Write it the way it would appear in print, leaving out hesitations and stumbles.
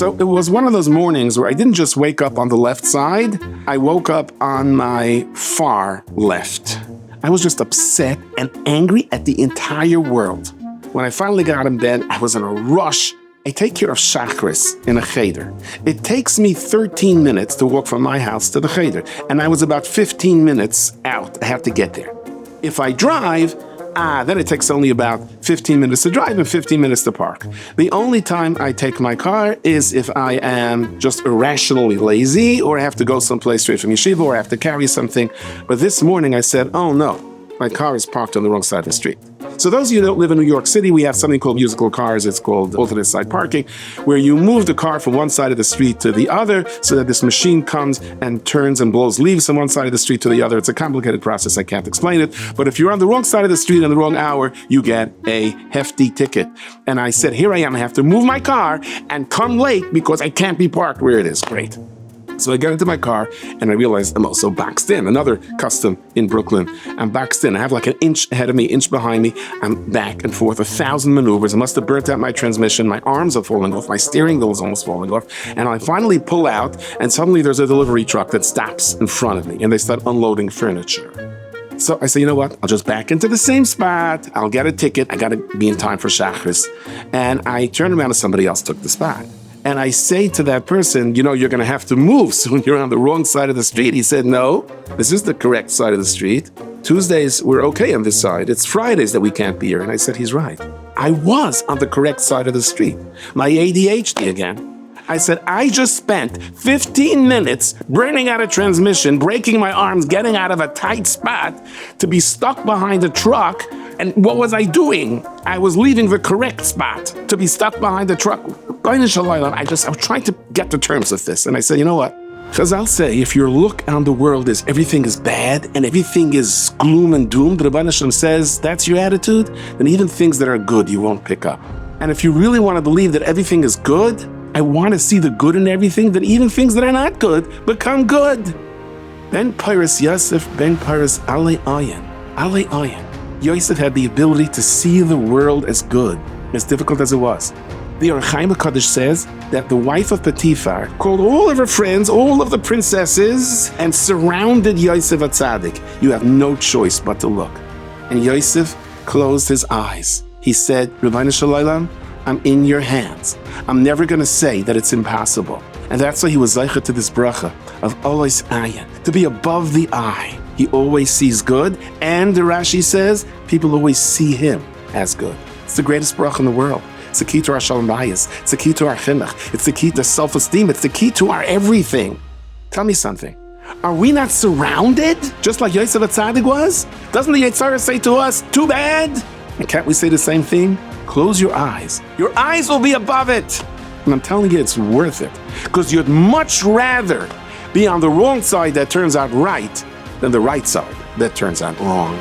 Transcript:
So it was one of those mornings where I didn't just wake up on the left side, I woke up on my far left. I was just upset and angry at the entire world. When I finally got in bed, I was in a rush. I take care of Schachter in a cheder. It takes me 13 minutes to walk from my house to the cheder, and I was about 15 minutes out. I have to get there. If I drive, then it takes only about 15 minutes to drive and 15 minutes to park. The only time I take my car is if I am just irrationally lazy, or I have to go someplace straight from yeshiva, or I have to carry something. But this morning I said, oh no, my car is parked on the wrong side of the street. So those of you who don't live in New York City, we have something called musical cars. It's called alternate side parking, where you move the car from one side of the street to the other so that this machine comes and turns and blows leaves from one side of the street to the other. It's a complicated process. I can't explain it. But if you're on the wrong side of the street in the wrong hour, you get a hefty ticket. And I said, here I am. I have to move my car and come late because I can't be parked where it is. Great. So I get into my car and I realize I'm also boxed in. Another custom in Brooklyn. I'm boxed in. I have like an inch ahead of me, inch behind me. I'm back and forth, 1,000 maneuvers. I must have burnt out my transmission. My arms are falling off. My steering wheel is almost falling off. And I finally pull out and suddenly there's a delivery truck that stops in front of me and they start unloading furniture. So I say, you know what? I'll just back into the same spot. I'll get a ticket. I got to be in time for Schachter. And I turn around and somebody else took the spot. And I say to that person, you know, you're going to have to move soon. You're on the wrong side of the street. He said, no, this is the correct side of the street. Tuesdays, we're okay on this side. It's Fridays that we can't be here. And I said, he's right. I was on the correct side of the street. My ADHD again. I said, I just spent 15 minutes burning out a transmission, breaking my arms, getting out of a tight spot to be stuck behind a truck. And what was I doing? I was leaving the correct spot to be stuck behind the truck. I was trying to get to terms with this. And I said, you know what? Because I'll say, if your look on the world is everything is bad and everything is gloom and doom, the Rabbi says that's your attitude, then even things that are good you won't pick up. And if you really want to believe that everything is good, I want to see the good in everything, that even things that are not good become good. Ben Piras Yosef, Ben Piras Ale Ayin. Ale Ayin. Yosef had the ability to see the world as good, as difficult as it was. The Or Chaim HaKadosh says that the wife of Potiphar called all of her friends, all of the princesses, and surrounded Yosef HaTzadik. You have no choice but to look. And Yosef closed his eyes. He said, Rabbi Shalom, I'm in your hands. I'm never going to say that it's impossible. And that's why he was zeicha to this bracha of Olos Ayin, to be above the eye. He always sees good, and the Rashi says, people always see him as good. It's the greatest bracha in the world. It's the key to our shalom bayis. It's the key to our chinuch. It's the key to self-esteem. It's the key to our everything. Tell me something. Are we not surrounded, just like Yosef HaTzadik was? Doesn't the Yetzirah say to us, too bad? And can't we say the same thing? Close your eyes. Your eyes will be above it. And I'm telling you, it's worth it. Because you'd much rather be on the wrong side that turns out right than the right side that turns out wrong.